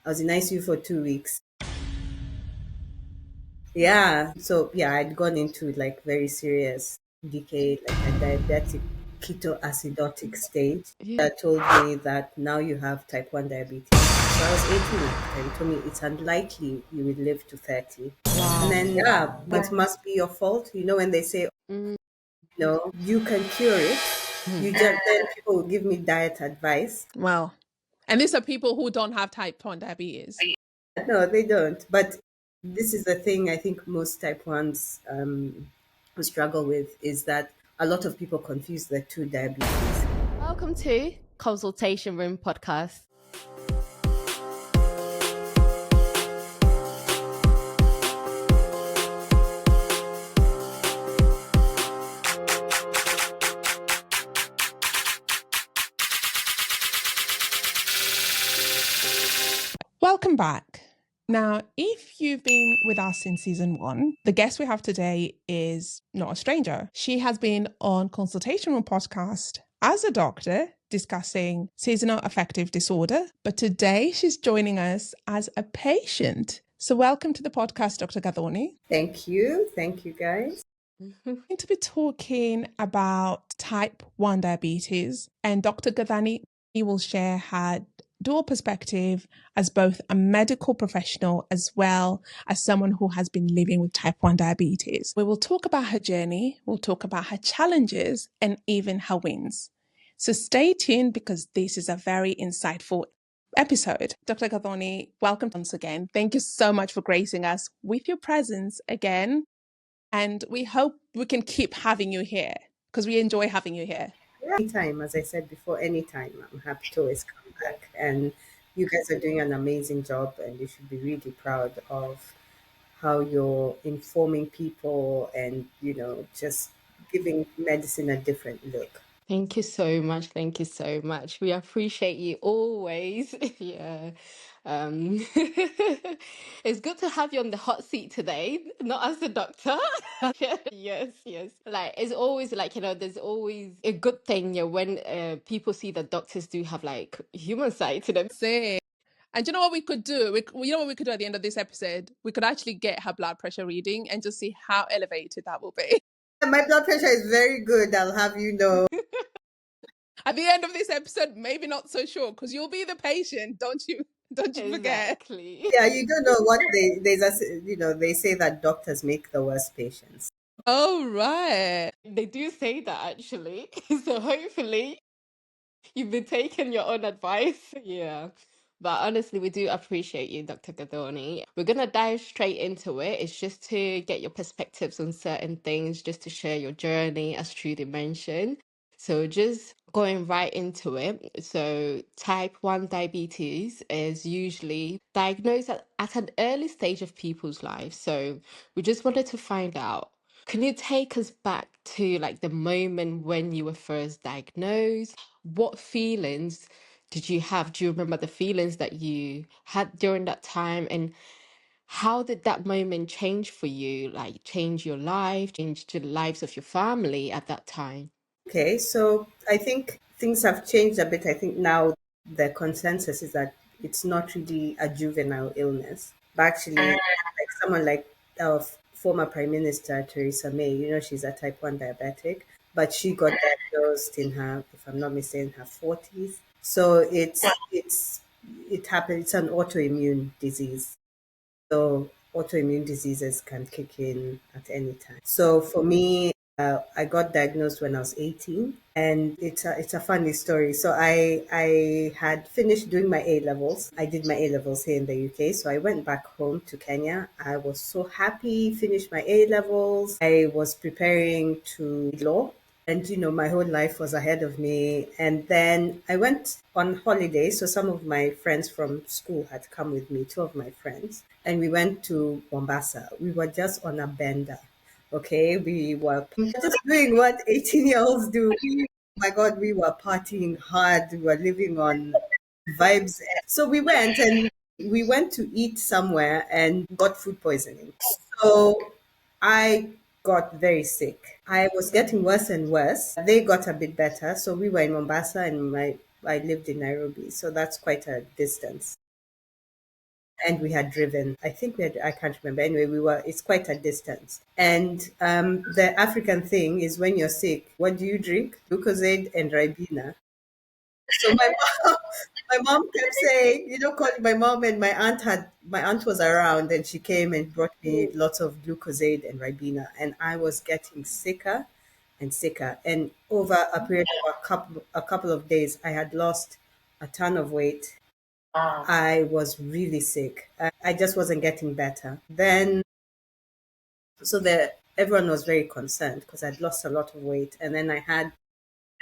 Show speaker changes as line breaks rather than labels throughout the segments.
I was in ICU for 2 weeks. Yeah. So yeah, I'd gone into like very serious decay, like a diabetic ketoacidotic stage.
Yeah.
That told me that now you have type 1 diabetes. So I was 18 at the time. He told me it's unlikely you will live to 30. And
Wow.
then, yeah, it must be your fault. You know, when they say,
Mm.
no, you can cure it, you
Mm.
just, then people will give me diet advice.
Well, and these are people who don't have type 1 diabetes.
No, they don't. But this is the thing I think most type 1s who struggle with is that a lot of people confuse the two diabetes.
Welcome to Consultation Room Podcast.
Welcome back. Now, if you've been with us in season 1, the guest we have today is not a stranger. She has been on Consultation Room Podcast as a doctor discussing seasonal affective disorder, but today she's joining us as a patient. So welcome to the podcast, Dr. Gadhoni.
Thank you. Thank you, guys.
We're going to be talking about type 1 diabetes, and Dr. Gadhani will share her dual perspective as both a medical professional as well as someone who has been living with type 1 diabetes. We will talk about her journey, we'll talk about her challenges, and even her wins. So stay tuned because this is a very insightful episode. Dr. Gadhoni, welcome once again. Thank you so much for gracing us with your presence again. And we hope we can keep having you here because we enjoy having you here.
Anytime, as I said before, anytime, I'm happy to always come back. And you guys are doing an amazing job, and you should be really proud of how you're informing people and, just giving medicine a different look.
Thank you so much. Thank you so much. We appreciate you always. Yeah. Um, it's good to have you on the hot seat today, not as a doctor. Yes, yes. Like it's always like, there's always a good thing, yeah, when people see that doctors do have like human side to them.
Say, and you know what we could do? You know what we could do at the end of this episode? We could actually get her blood pressure reading and just see how elevated that will be.
My blood pressure is very good, I'll have you know.
At the end of this episode, maybe not so sure because you'll be the patient, don't you? Don't you forget?
Exactly.
Yeah, you don't know what they say that doctors make the worst patients.
Oh, right.
They do say that actually. So hopefully you've been taking your own advice. Yeah. But honestly, we do appreciate you, Dr. Gadoni. We're going to dive straight into it. It's just to get your perspectives on certain things, just to share your journey, as Trudy mentioned. So, just going right into it. So, type 1 diabetes is usually diagnosed at an early stage of people's lives. So, we just wanted to find out, can you take us back to like the moment when you were first diagnosed? What feelings did you have? Do you remember the feelings that you had during that time? And how did that moment change for you? Like change your life, change the lives of your family at that time?
Okay, so I think things have changed a bit. I think now the consensus is that it's not really a juvenile illness, but actually, like someone like our former Prime Minister Theresa May, she's a type 1 diabetic, but she got diagnosed in her, if I'm not mistaken, her 40s. So it happened, it's an autoimmune disease. So autoimmune diseases can kick in at any time. So for me, I got diagnosed when I was 18, and it's a funny story. So I had finished doing my A levels. I did my A levels here in the UK. So I went back home to Kenya. I was so happy, finished my A levels. I was preparing to law, and my whole life was ahead of me. And then I went on holiday, so some of my friends from school had come with me, two of my friends, and we went to Mombasa. We were just on a bender. Okay, we were just doing what 18-year-olds do. My God, we were partying hard. We were living on vibes. So we went to eat somewhere and got food poisoning. So I got very sick. I was getting worse and worse. They got a bit better. So we were in Mombasa, and I lived in Nairobi. So that's quite a distance. and we had driven. I think we had, I can't remember. Anyway, it's quite a distance. And the African thing is when you're sick, what do you drink? Lucozade and Ribena. So my mom kept saying, calling my mom, and my aunt was around, and she came and brought me lots of Glucosade and Ribena, and I was getting sicker and sicker. And over a period of a couple of days, I had lost a ton of weight. I was really sick. I just wasn't getting better. Then, so everyone was very concerned because I'd lost a lot of weight, and then I had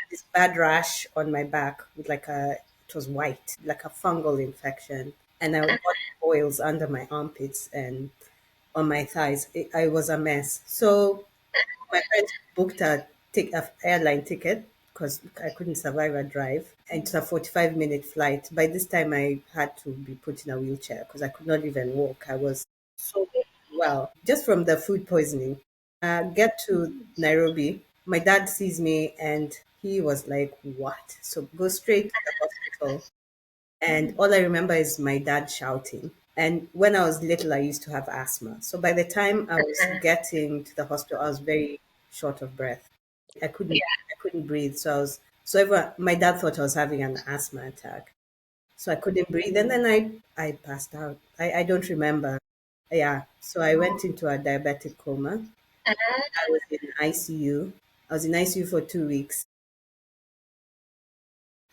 this bad rash on my back with it was white, like a fungal infection. And I got boils under my armpits and on my thighs. I was a mess. So my friends booked a airline ticket because I couldn't survive a drive. And it's a 45-minute flight. By this time, I had to be put in a wheelchair because I could not even walk. I was so well, just from the food poisoning. Get to Nairobi. My dad sees me and he was like, "What?" So go straight to the hospital. And all I remember is my dad shouting. And when I was little, I used to have asthma. So by the time I was getting to the hospital, I was very short of breath. I couldn't breathe. So everyone, my dad thought I was having an asthma attack. So I couldn't breathe. And then I passed out. I don't remember. Yeah. So I went into a diabetic coma. I was in ICU. I was in ICU for 2 weeks.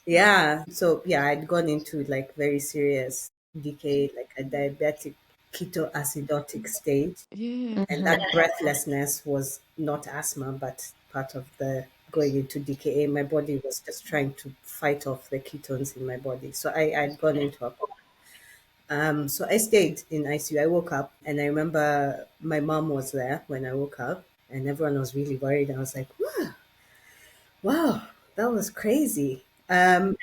Yeah. So yeah, I'd gone into like very serious decay, like a diabetic ketoacidotic stage.
Yeah.
And that breathlessness was not asthma, but part of the going into decay. My body was just trying to fight off the ketones in my body. So I'd gone into a coma. So I stayed in ICU. I woke up and I remember my mom was there when I woke up and everyone was really worried. I was like, wow, that was crazy. And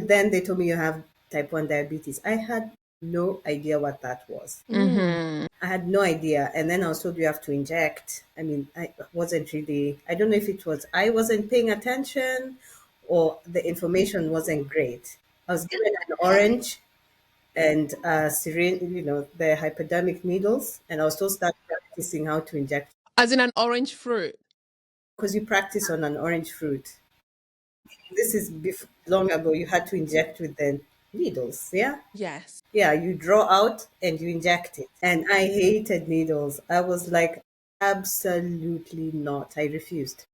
then they told me you have type 1 diabetes. I had no idea what that was.
Mm.
I had no idea. And then I was told you have to inject. I mean, I wasn't really, I don't know if it was I wasn't paying attention or the information wasn't great. I was given an orange and syringe, the hypodermic needles. And I was told start practicing how to inject
As in an orange fruit.
because you practice on an orange fruit. This is long ago. You had to inject with the needles. Yeah.
Yes.
Yeah. You draw out and you inject it. And I hated needles. I was like, absolutely not. I refused.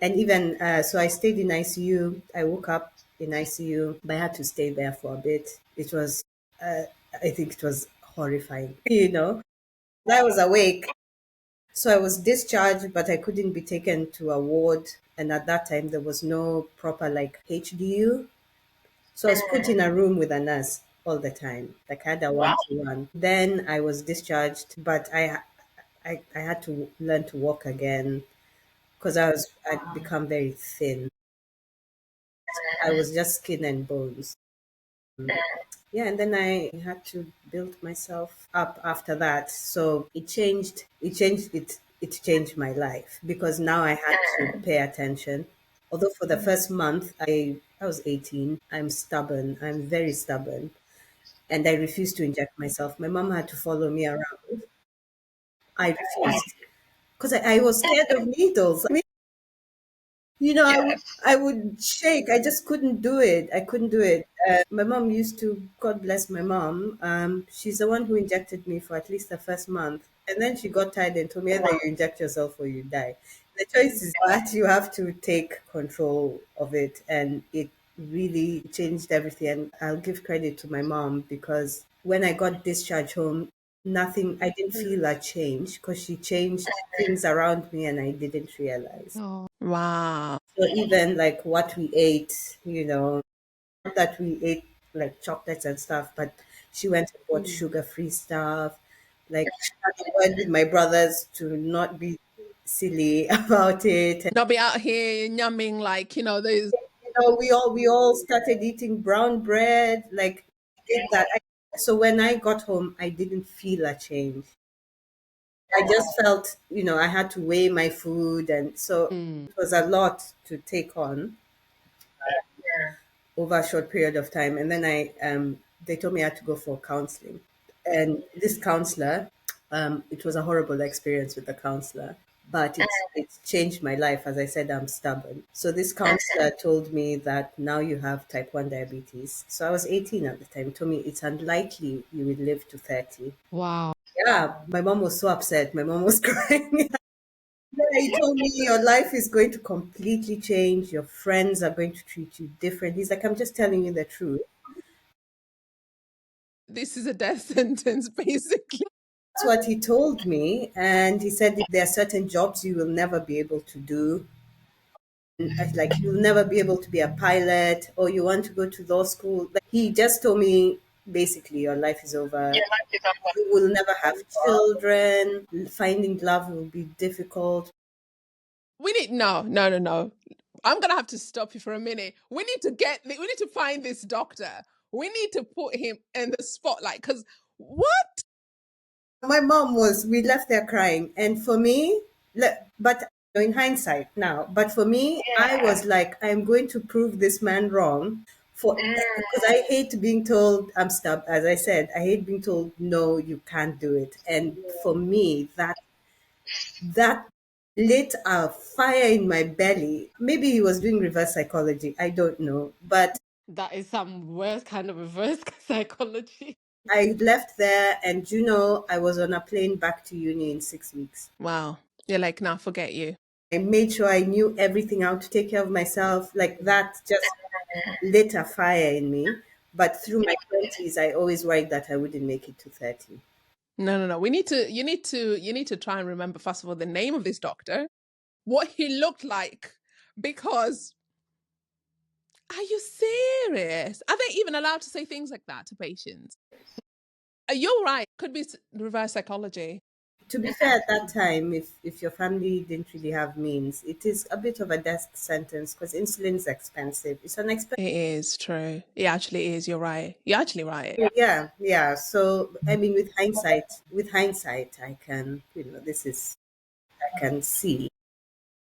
And even so, I stayed in ICU. I woke up in ICU, but I had to stay there for a bit. It was, I think it was horrifying. I was awake. So I was discharged, but I couldn't be taken to a ward. And at that time, there was no proper like HDU. So I was put in a room with a nurse all the time. Like I had a one-to-one. Then I was discharged, but I had to learn to walk again because I'd become very thin. I was just skin and bones. Yeah, and then I had to build myself up after that. So it changed my life because now I had to pay attention. Although for the first month I was 18, I'm stubborn. I'm very stubborn. And I refused to inject myself. My mom had to follow me around. I refused because I was scared of needles. I would shake. I just couldn't do it. I couldn't do it. My mom used to, God bless my mom. She's the one who injected me for at least the first month. And then she got tired and told me either you inject yourself or you die. The choice is that you have to take control of it. And it really changed everything. And I'll give credit to my mom because when I got discharged home, I didn't feel a change because she changed things around me and I didn't realize.
Oh.
Wow.
So even like what we ate, not that we ate like chocolates and stuff, but she went and bought sugar-free stuff. Like I went with my brothers to not be silly about it. And,
Not be out here yumming like, those.
we all started eating brown bread. Like did that. So when I got home, I didn't feel a change. I just felt, I had to weigh my food, and so
Mm.
it was a lot to take on over a short period of time. And then I they told me I had to go for counseling. And this counselor, it was a horrible experience with the counselor, but it's changed my life. As I said, I'm stubborn. So this counselor told me that now you have type 1 diabetes. So I was 18 at the time. He told me it's unlikely you will live to 30.
Wow.
Yeah, my mom was so upset. My mom was crying. Yeah, he told me your life is going to completely change. Your friends are going to treat you different. He's like, I'm just telling you the truth.
This is a death sentence, basically.
That's what he told me. And he said there are certain jobs you will never be able to do. Like you'll never be able to be a pilot or you want to go to law school. Like he just told me basically your life is over. You will never have children. Finding love will be difficult.
We need no. I'm gonna have to stop you for a minute. We need to find this doctor. We need to put him in the spotlight because what?
My mom we left there crying. And for me, but in hindsight now, but for me, I was like, I'm going to prove this man wrong for, because I hate being told I'm stubborn. As I said, I hate being told, no, you can't do it. And for me, that lit a fire in my belly. Maybe he was doing reverse psychology. I don't know. But
That is some worse kind of reverse psychology.
I left there, and I was on a plane back to uni in 6 weeks.
Wow. You're like, nah, forget you.
I made sure I knew everything, how to take care of myself. Like that just lit a fire in me. But through my 20s, I always worried that I wouldn't make it to 30.
No. You need to try and remember first of all the name of this doctor, what he looked like, because are you serious? Are they even allowed to say things like that to patients? You're right. Could be reverse psychology.
To be fair, at that time, if your family didn't really have means, it is a bit of a death sentence because insulin is expensive. It's an expensive.
It is true. It actually is. You're right. You're actually right.
Yeah, yeah. So I mean, with hindsight, I can, this is, I can see.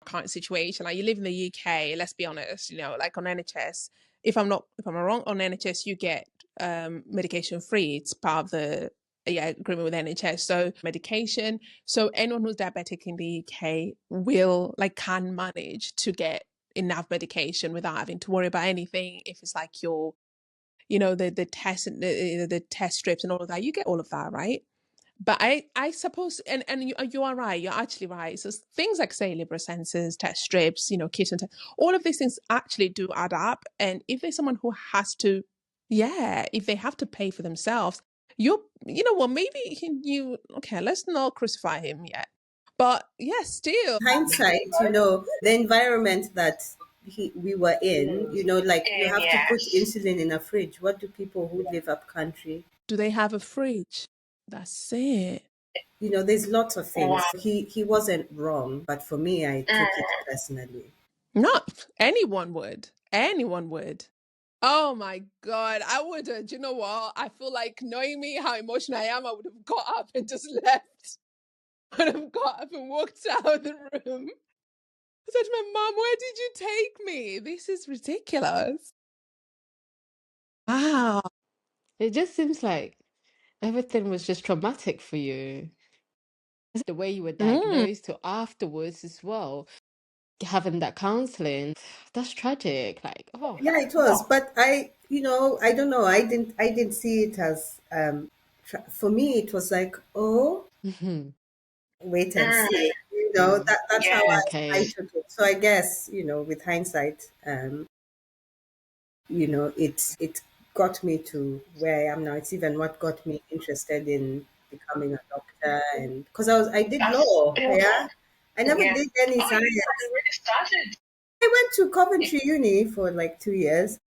Current situation. Like you live in the UK, let's be honest, like on NHS, if I'm wrong, on NHS you get medication free. It's part of the agreement with NHS. So medication. So anyone who's diabetic in the UK will can manage to get enough medication without having to worry about anything. If it's like the test the test strips and all of that, you get all of that, right? But I suppose, and you are right. You're actually right. So things like say liver sensors, test strips, kit and all of these things actually do add up. And if there's someone who has to, yeah, if they have to pay for themselves, you know what? Maybe okay. Let's not crucify him yet. But yeah, still,
Hindsight, the environment that we were in, like you have to put insulin in a fridge. What do people who live up country?
do they have a fridge? That's it.
There's lots of things. He wasn't wrong, but for me, I took it personally.
Not anyone would. Anyone would. Oh my God. I would have, do you know what? I feel like knowing me, how emotional I am, I would have got up and just left. I would have got up and walked out of the room. I said to my mom, where did you take me? This is ridiculous. Wow.
It just seems like everything was just traumatic for you. The way you were
Mm.
diagnosed to afterwards as well, having that counseling, that's tragic. Like, oh,
Yeah, it was, but I don't know. I didn't see it as for me. It was like, oh,
mhm.
wait and see. That's how I
Okay.
took it. So I guess with hindsight, it got me to where I am now. It's even what got me interested in becoming a doctor, and because I did law. Yeah, I never did any science. I went to Coventry Uni for like 2 years.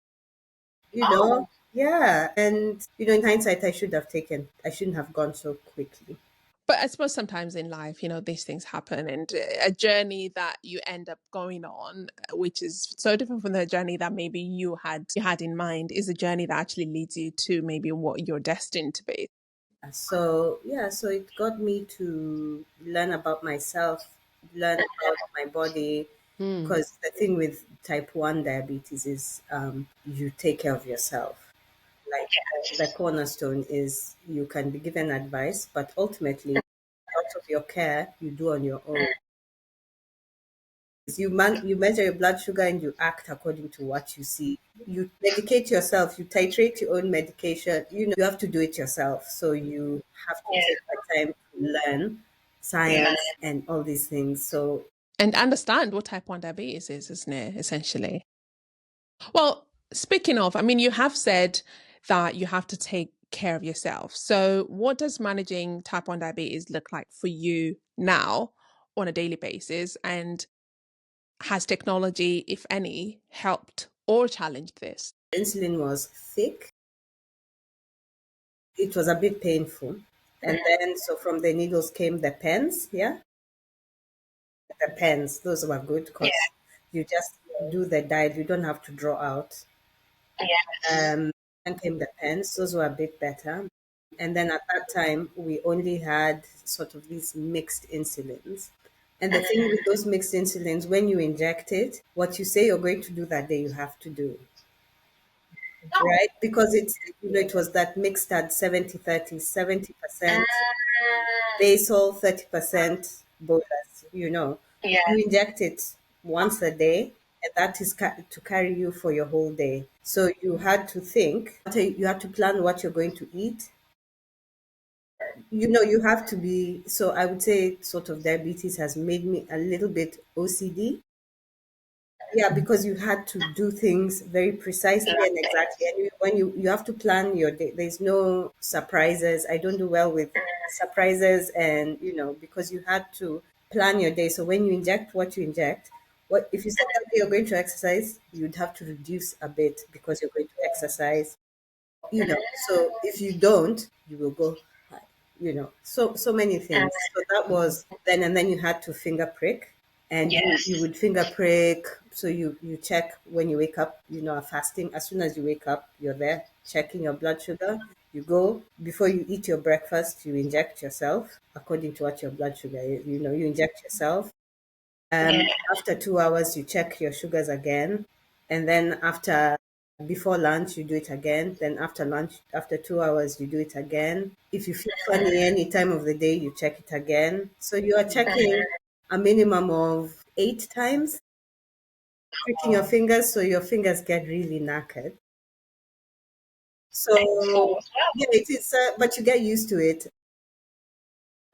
Yeah, and in hindsight, I shouldn't have gone so quickly.
But I suppose sometimes in life, these things happen, and a journey that you end up going on, which is so different from the journey that maybe you had in mind, is a journey that actually leads you to maybe what you're destined to be.
So yeah, so it got me to learn about myself, learn about my body,
Hmm.
because the thing with type 1 diabetes is you take care of yourself. like the cornerstone is you can be given advice, but ultimately, out of your care, you do on your own. You measure your blood sugar and you act according to what you see. You medicate yourself, you titrate your own medication. You have to do it yourself. So you have to take the time to learn science and all these things. So
And understand what type 1 diabetes is, isn't it, essentially? Well, speaking of, I mean, you have said that you have to take care of yourself. So, what does managing type 1 diabetes look like for you now on a daily basis? And has technology, if any, helped or challenged this?
insulin was thick. It was a bit painful. And then, so from the needles came the pens. Yeah. The pens, those were good because you just do the diet. You don't have to draw out. Then came the pens. Those were a bit better. And then at that time, we only had sort of these mixed insulins. And the thing with those mixed insulins, when you inject it, what you say you're going to do that day, you have to do, right? Because it was that mixed at 70/30, 70% basal, 30% bolus, You inject it once a day, and that is to carry you for your whole day. So you had to think, you had to plan what you're going to eat. You have to be, so I would say sort of diabetes has made me a little bit OCD. Yeah, because you had to do things very precisely and exactly. And when you have to plan your day, there's no surprises. I don't do well with surprises, and because you had to plan your day. So when you inject what you inject, what if you said that you're going to exercise, you'd have to reduce a bit because you're going to exercise. So if you don't, you will go high. So many things. So that was then, and then you had to finger prick, and you would finger prick. So you check when you wake up, are fasting. As soon as you wake up, you're there checking your blood sugar. You go before you eat your breakfast, you inject yourself according to what your blood sugar is. You inject yourself. After 2 hours, you check your sugars again. And then before lunch, you do it again. Then after lunch, after 2 hours, you do it again. If you feel funny any time of the day, you check it again. So you are checking a minimum of 8 times, pricking your fingers so your fingers get really knackered. So yeah, it is, but you get used to it.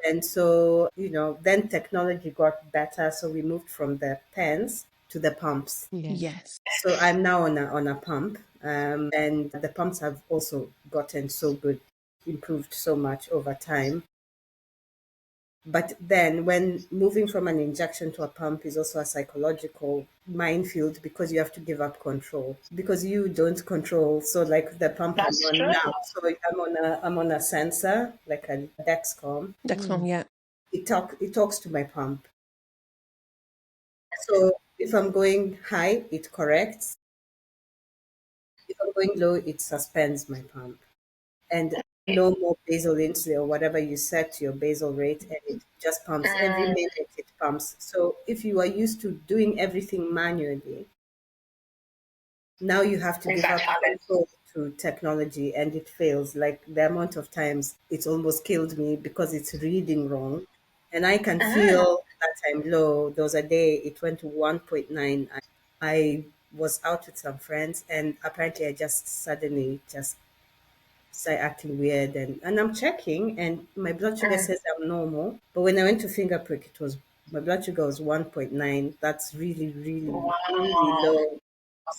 And so, then technology got better. So we moved from the pens to the pumps.
Yeah.
Yes.
So I'm now on a pump, and the pumps have also gotten so good, improved so much over time. But then, when moving from an injection to a pump is also a psychological minefield because you have to give up control because you don't control. So, like the pump I'm on now, so I'm on a sensor like a Dexcom.
Dexcom,
Mm.
yeah.
It talks to my pump. So if I'm going high, it corrects. If I'm going low, it suspends my pump. And no more basal insulin or whatever you set your basal rate, and it just pumps every minute. It pumps. So if you are used to doing everything manually, now you have to give up control to technology, and it fails. Like the amount of times it's almost killed me because it's reading wrong, and I can feel that I'm low. There was a day it went to 1.9. I was out with some friends, and apparently I just suddenly just start acting weird, and I'm checking, and my blood sugar says I'm normal, but when I went to finger prick, my blood sugar was 1.9. That's really, really, really low.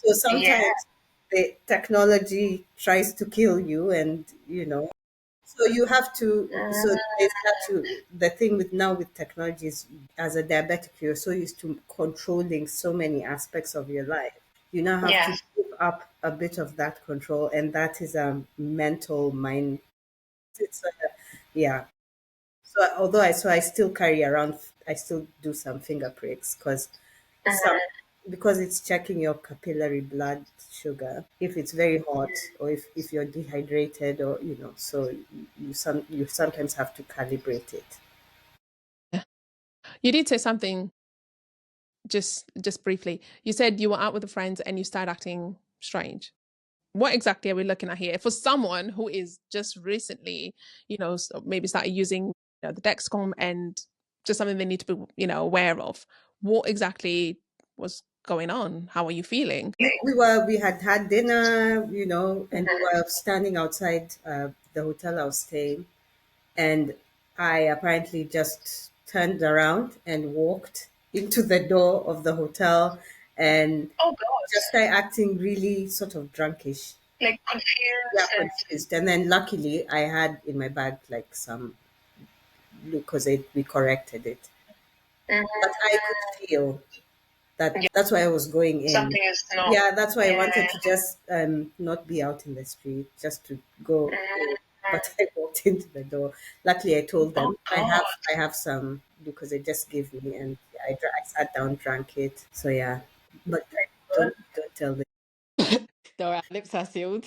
So sometimes the technology tries to kill you, and so you have to. So there's that to the thing with now with technology is, as a diabetic, you're so used to controlling so many aspects of your life. You now have to give up a bit of that control, and that is a mental mind. It's yeah. So I still carry around. I still do some finger pricks some because it's checking your capillary blood sugar if it's very hot or if you're dehydrated, or so you sometimes have to calibrate it.
Yeah. You did say something just briefly. You said you were out with a friend and you started acting strange. what exactly are we looking at here for someone who is just recently, maybe started using the Dexcom, and just something they need to be, aware of? What exactly was going on? How are you feeling?
We had had dinner, and we were standing outside the hotel I was staying, and I apparently just turned around and walked into the door of the hotel and
Oh
just
gosh.
started acting really sort of drunkish.
Like
Yeah,
confused and
confused. And then luckily I had in my bag like some glucose aid. We corrected it. But I could feel that
yeah,
that's why I was going in.
something is not.
Yeah, that's why I
Yeah.
wanted to just not be out in the street, just to go in. But I walked into the door. Luckily, I told
Oh
them
God.
I have some because they just give me, and I sat down, drank it. So yeah, but don't tell them.
Though our lips are sealed.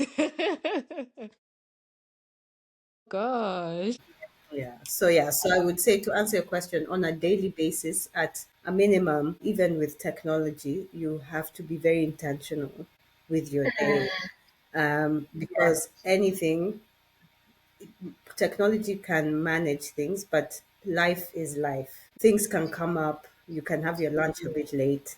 Gosh.
So I would say, to answer your question, on a daily basis, at a minimum, even with technology, you have to be very intentional with your day, because anything, technology can manage things, but life is life. Things can come up. You can have your lunch a bit late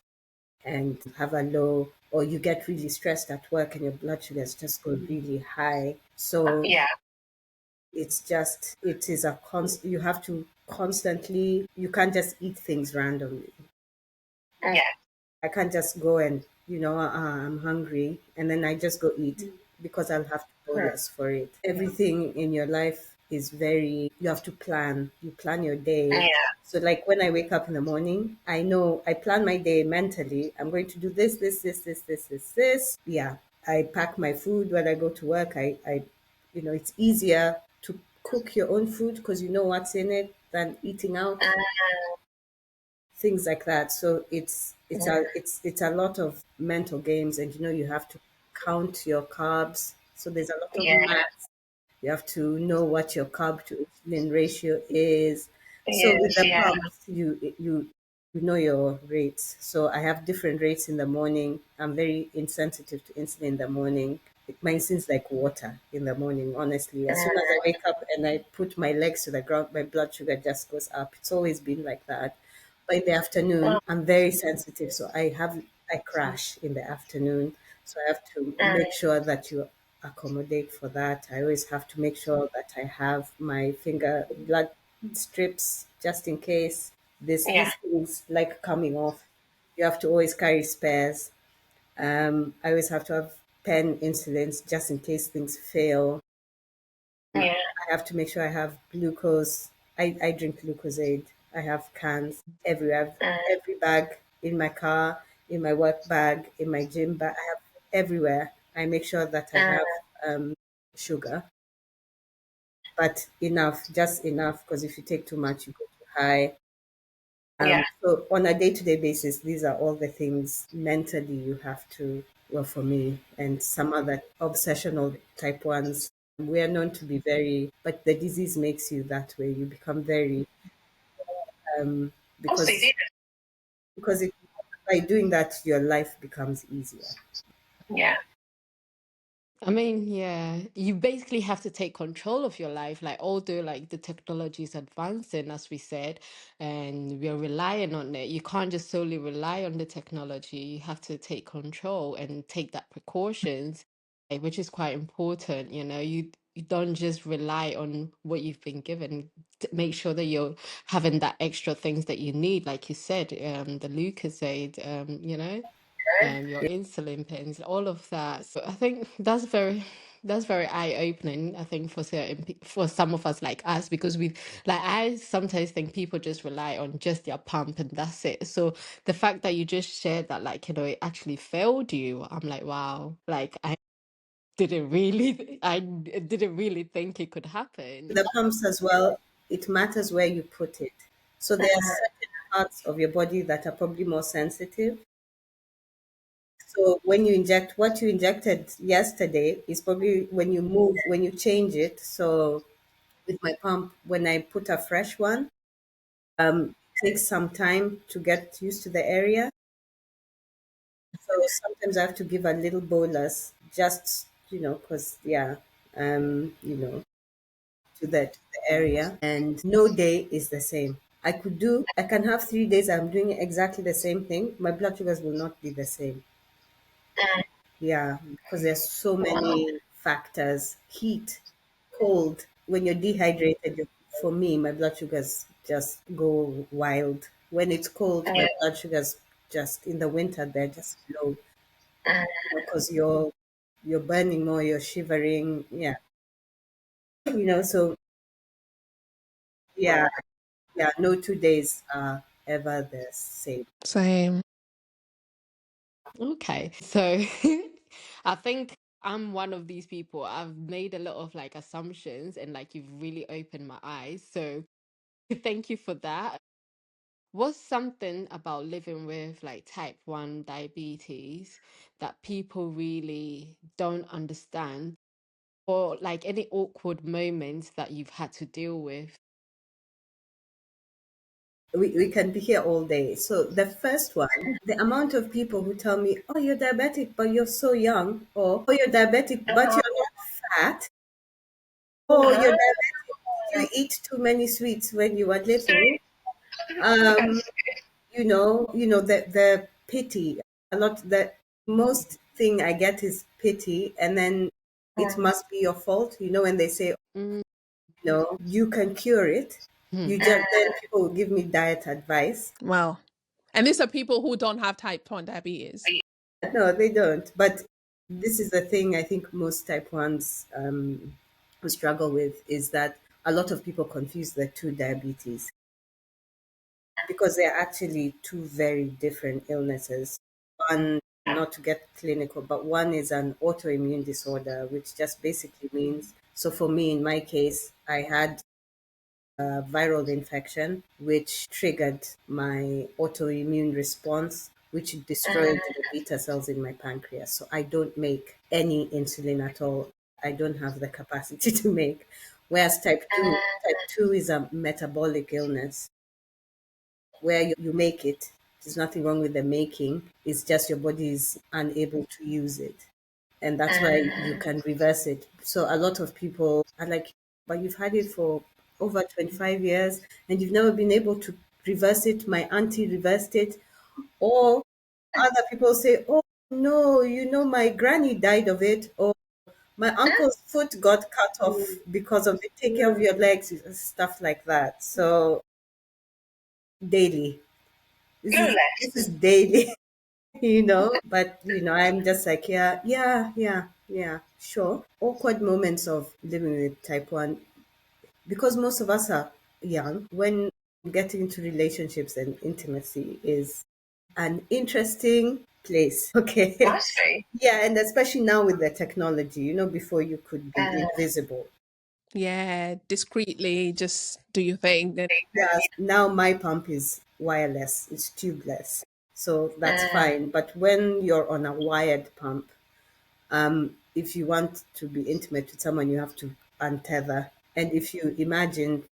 and have a low, or you get really stressed at work and your blood sugars just go really high. So
Yeah.
it is a constant. You have to constantly. You can't just eat things randomly.
Yeah.
I can't just go and, I'm hungry and then I just go eat, because I'll have to bolus for it. Everything in your life is you have to plan. You plan your day.
Yeah.
So, like when I wake up in the morning, I know I plan my day mentally. I'm going to do this, this, this, this, this, this, this. Yeah. I pack my food when I go to work. It's easier to cook your own food because you know what's in it than eating out, things like that. So it's a lot of mental games, and you have to count your carbs. So there's a lot of
Yeah.
math. You have to know what your carb to insulin ratio is. So with
Yes.
the
Yeah.
pumps, you know your rates. So I have different rates in the morning. I'm very insensitive to insulin in the morning. My insulin's like water in the morning, honestly. As soon as I wake up and I put my legs to the ground, my blood sugar just goes up. It's always been like that. But in the afternoon, I'm very sensitive. So I crash in the afternoon. So I have to make sure that you accommodate for that. I always have to make sure that I have my finger blood strips just in case
Yeah.
these things like coming off. You have to always carry spares. I always have to have pen insulins just in case things fail.
Yeah.
I have to make sure I have glucose. I drink glucose aid. I have cans everywhere. I have every bag in my car, in my work bag, in my gym bag. I have everywhere. I make sure that I have sugar, but enough, just enough, because if you take too much, you go too high.
Yeah.
So on a day-to-day basis, these are all the things mentally you have to, well, for me and some other obsessional type ones, we are known to be very, but the disease makes you that way. You become very,
Of course they
because
did.
by doing that, your life becomes easier.
Yeah. I mean, yeah, you basically have to take control of your life. Like, although like the technology is advancing, as we said, and we're relying on it, you can't just solely rely on the technology. You have to take control and take that precautions, like, which is quite important. You don't just rely on what you've been given. Make sure that you're having that extra things that you need, like you said, the Lucasade, your insulin pens, all of that. So I think that's very eye-opening, I think, for for some of us like us, because I sometimes think people just rely on just their pump and that's it. So the fact that you just shared that, like, it actually failed you, I'm like, wow, like I didn't really think it could happen.
The pumps as well, it matters where you put it. So there are certain parts of your body that are probably more sensitive. So when you inject, what you injected yesterday is probably when you change it. So with my pump, when I put a fresh one, it takes some time to get used to the area. So sometimes I have to give a little bolus just because yeah, you know, to the area, and no day is the same. I can have 3 days I'm doing exactly the same thing. My blood sugars will not be the same. Yeah, because there's so many factors. Heat, cold. When you're dehydrated, for me, my blood sugars just go wild. When it's cold, my blood sugars just in the winter they're just low. Because you're burning more, you're shivering. Yeah, so yeah, yeah. No 2 days are ever the same.
Same.
Okay. So I think I'm one of these people. I've made a lot of like assumptions and like you've really opened my eyes. So thank you for that. What's something about living with like type 1 diabetes that people really don't understand, or like any awkward moments that you've had to deal with?
We can be here all day. So the first one, the amount of people who tell me, "Oh, you're diabetic, but you're so young," or "Oh, you're diabetic, but you're not fat," "Oh, you're diabetic, did you eat too many sweets when you were little?" Um, the pity. A lot the most thing I get is pity, and then it must be your fault. When they say,
Mm.
you can cure it.
Hmm.
You just then people will give me diet advice.
Well, and these are people who don't have type 1 diabetes.
No, they don't. But this is the thing I think most type ones struggle with is that a lot of people confuse the two diabetes because they're actually two very different illnesses. One, not to get clinical, but one is an autoimmune disorder, which just basically means, so for me, in my case, I had a viral infection, which triggered my autoimmune response, which destroyed the beta cells in my pancreas. So I don't make any insulin at all. I don't have the capacity to make. Whereas type 2 is a metabolic illness where you make it. There's nothing wrong with the making. It's just your body is unable to use it. And that's why you can reverse it. So a lot of people are like, but you've had it for over 25 years and you've never been able to reverse it. My auntie reversed it. Or other people say, oh, no, my granny died of it. Or my uncle's foot got cut off because of it. Take care of your legs, stuff like that. So daily. This is daily. But I'm just like, yeah, yeah, yeah, yeah, sure. Awkward moments of living with type 1, because most of us are young. When getting into relationships and intimacy is an interesting place. Okay. Yeah, and especially now with the technology, before you could be invisible.
Yeah, discreetly, just do your thing.
Yes, now my pump is wireless, it's tubeless. So that's fine. But when you're on a wired pump, if you want to be intimate with someone, you have to untether. And if you imagine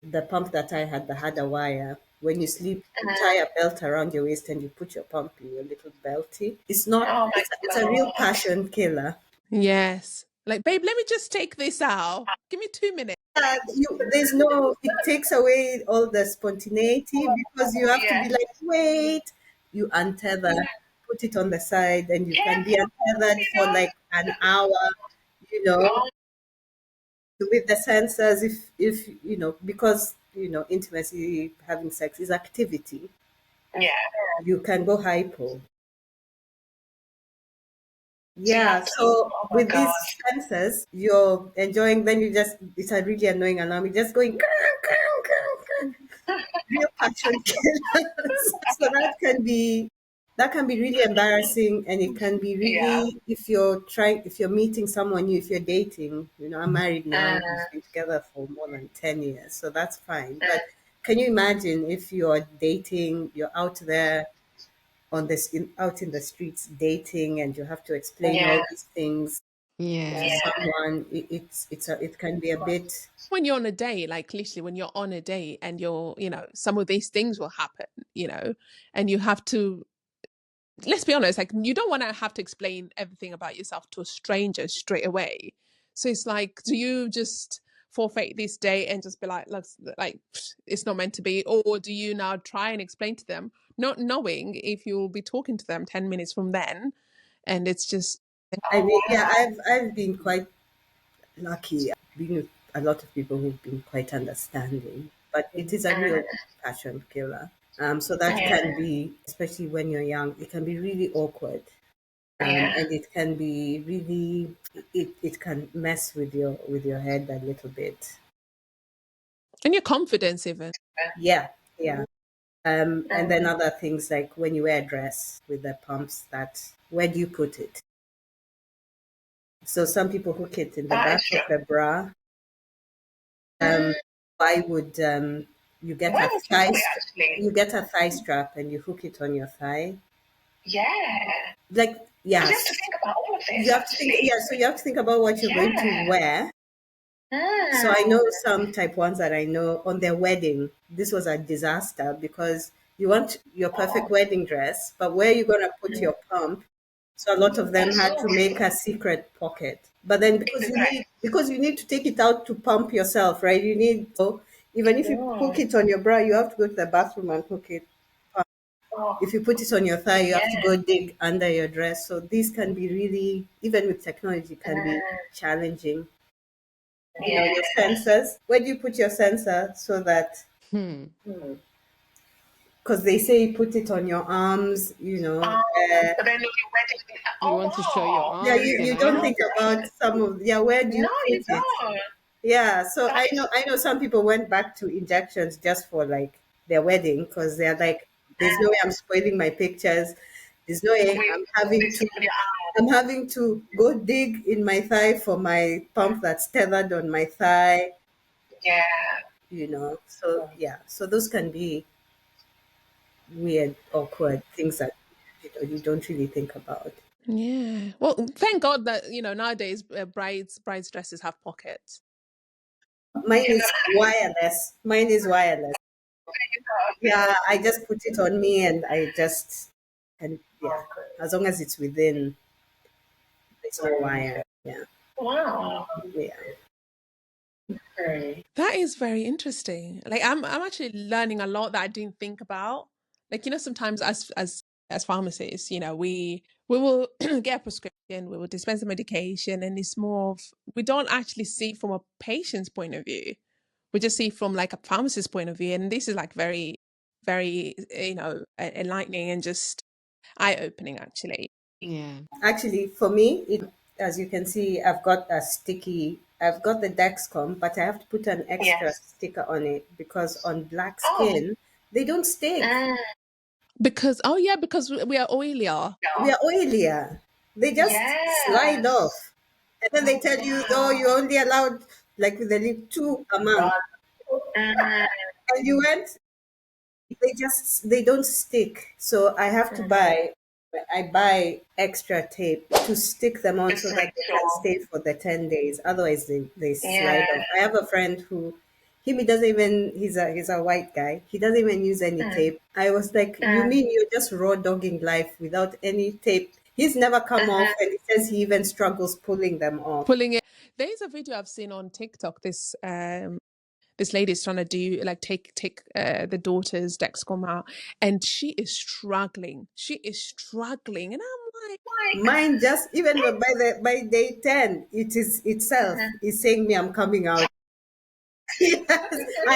the pump that had a wire, when you sleep, you tie a belt around your waist and you put your pump in your little belty. It's not, it's a real passion killer.
Yes. Like, babe, let me just take this out. Give me 2 minutes.
It takes away all the spontaneity because you have to be like, wait, you untether, put it on the side, and you can be untethered for like an hour, you know, with the sensors. If because intimacy, having sex is activity, you can go hypo. Yeah, so with these sensors, you're enjoying, then it's a really annoying alarm. You're just going, real passion killers. So that can be really embarrassing, and it can be really, if you're meeting someone new, if you're dating. I'm married now. We've been together for more than 10 years, so that's fine. But can you imagine if you're dating, you're out there out in the streets dating, and you have to explain all these things to
Yeah.
someone? It can be a bit.
When you're on a date, like literally when you're on a date and some of these things will happen, and you have to let's be honest, like you don't want to have to explain everything about yourself to a stranger straight away. So it's like, do you just forfeit this day and just be like, let's like it's not meant to be, or do you now try and explain to them, not knowing if you'll be talking to them 10 minutes from then, and it's just
I mean, yeah, I've been quite lucky. I've been with a lot of people who've been quite understanding, but it is a real passion killer. So that can be, especially when you're young, it can be really awkward. And it can be really, it can mess with your head a little bit.
and your confidence even.
Yeah, yeah. And then other things like when you wear a dress with the pumps, that where do you put it? So some people hook it in the back of the bra. Why would you get a thigh you get a thigh strap and you hook it on your thigh? Like, yeah, you have to think about all of this. You have to think, yeah, so you have to think about what you're going to wear. So I know some type ones that I know on their wedding. This was a disaster because you want your perfect wedding dress, but where are you gonna put your pump? So a lot of them had to make a secret pocket. But then because you need to take it out to pump yourself, right? You need, so even if you hook it on your bra, you have to go to the bathroom and hook it. If you put it on your thigh, you have to go dig under your dress. So these can be really, even with technology, can be challenging. You know, your sensors. Where do you put your sensor so that,
Hmm.
because they say put it on your arms, you know. But then you're wedding.
You want to show your
Yeah,
arms and
you don't think
eyes?
about some of, yeah, where do you put it? Yeah, so I know some people went back to injections just for like their wedding because they're like, there's no way I'm spoiling my pictures. There's no way I'm having to go dig in my thigh for my pump that's tethered on my thigh, you know. So yeah, so those can be weird, awkward things that you don't really think about.
Yeah. Well, thank God that nowadays brides dresses have pockets.
Mine is wireless. Mine is wireless. Yeah, I just put it on me and I just, and yeah, as long as it's within, it's no wire. Yeah. Wow. Yeah.
That is very interesting. Like I'm actually learning a lot that I didn't think about. Like sometimes as pharmacists, we will get a prescription, we will dispense the medication, and it's more of we don't actually see from a patient's point of view. We just see from like a pharmacist's point of view, and this is like very, very enlightening and just eye opening actually.
Yeah.
Actually, for me, as you can see, I've got the Dexcom, but I have to put an extra sticker on it because on black skin, they don't stick.
Because because we are oilier.
We are oilier. They just slide off. And then they tell you, oh, you're only allowed, like with the lip, two a month. And you went, they don't stick. So I buy extra tape to stick them on so that they can stay for the 10 days. Otherwise they slide off. I have a friend who he doesn't even he's a white guy. He doesn't even use any tape. I was like, you mean you're just raw dogging life without any tape? He's never come off and he says he even struggles pulling them off.
Pulling it. There's a video I've seen on TikTok. This lady's trying to do like take the daughter's Dexcom out, and she is struggling. She is struggling, and I'm like,
Mine just even by day 10, it is itself is saying me I'm coming out. Yes, I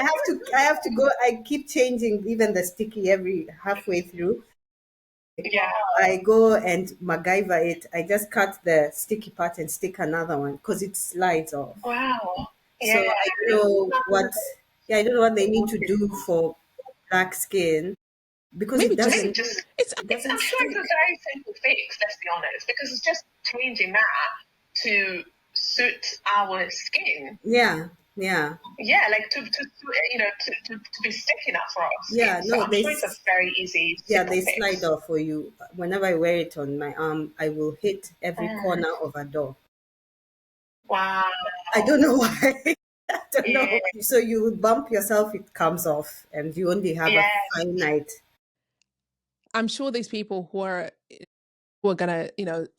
have to go. I keep changing even the sticky every halfway through. I go and MacGyver it. I just cut the sticky part and stick another one because it slides off. So I don't know what. Yeah, I don't know what they need to do for black skin because
maybe
it
just
doesn't.
it's
It doesn't. I'm sure it's a very simple fix. Let's be honest, because it's just changing that to suit our skin. Yeah, yeah. Like to be stick enough for us. Yeah, no, I'm sure it's a very easy. Yeah, they fix. Slide off for you. Whenever I wear it on my arm, I will hit every corner of a door. Wow. I don't know why. I don't know. So you bump yourself, it comes off, and you only have a finite.
I'm sure these people who are gonna,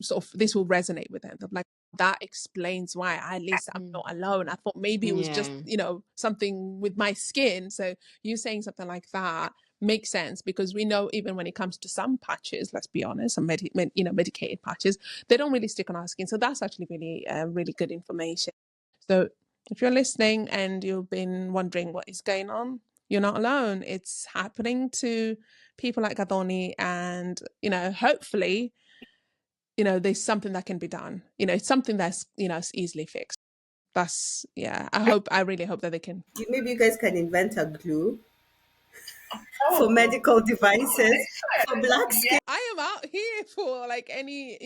sort of this will resonate with them. They're like, that explains why at least I'm
Mm.
not alone. I thought maybe it was just,
Yeah.
something with my skin. So you saying something like that makes sense because we know even when it comes to some patches, let's be honest, some medicated patches, they don't really stick on our skin. So that's actually really, really good information. So if you're listening and you've been wondering what is going on, you're not alone. It's happening to people like Gadoni, and hopefully there's something that can be done. It's something that's it's easily fixed. That's yeah. I really hope that they can.
Maybe you guys can invent a glue for medical devices for black skin.
I am out here for like any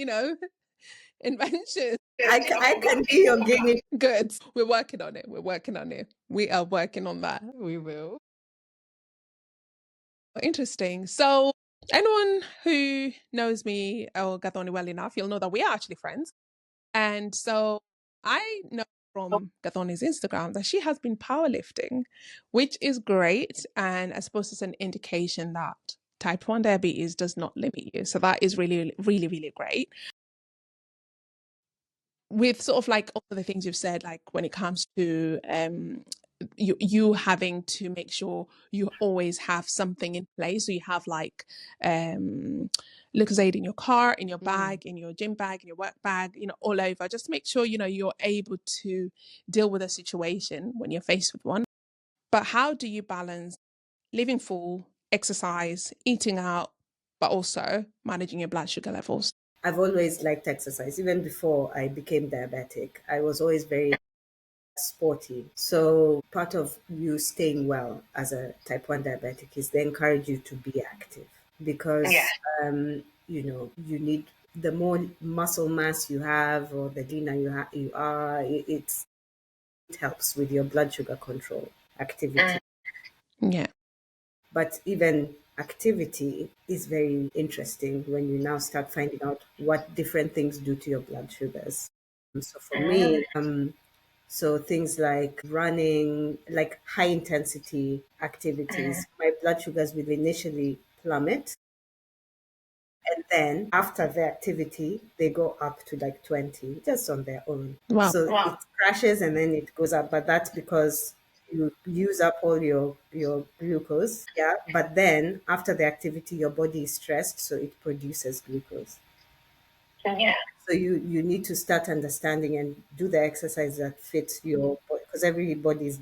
invention.
I can be your guinea.
Good. We're working on it. We're working on it. We are working on that.
We will.
Interesting. So anyone who knows me or Gathoni well enough, you'll know that we are actually friends. And so I know from Gathoni's Instagram that she has been powerlifting, which is great. And I suppose it's an indication that type 1 diabetes does not limit you. So that is really, really, really great. With sort of like all the things you've said, like when it comes to you having to make sure you always have something in place. So you have like Lucozade in your car, in your bag, in your gym bag, in your work bag, all over, just to make sure you're able to deal with a situation when you're faced with one. But how do you balance living full, exercise, eating out, but also managing your blood sugar levels?
I've always liked exercise. Even before I became diabetic, I was always very sporty. So part of you staying well as a type 1 diabetic is they encourage you to be active because, you need the more muscle mass you have or the leaner you are, it helps with your blood sugar control activity.
Yeah.
But even activity is very interesting when you now start finding out what different things do to your blood sugars. So for me, so things like running, like high intensity activities, my blood sugars will initially plummet. And then after the activity, they go up to like 20 just on their own.
Wow.
So it crashes and then it goes up. But that's because you use up all your glucose. Yeah. But then after the activity, your body is stressed. So it produces glucose. So you need to start understanding and do the exercise that fits your body because everybody is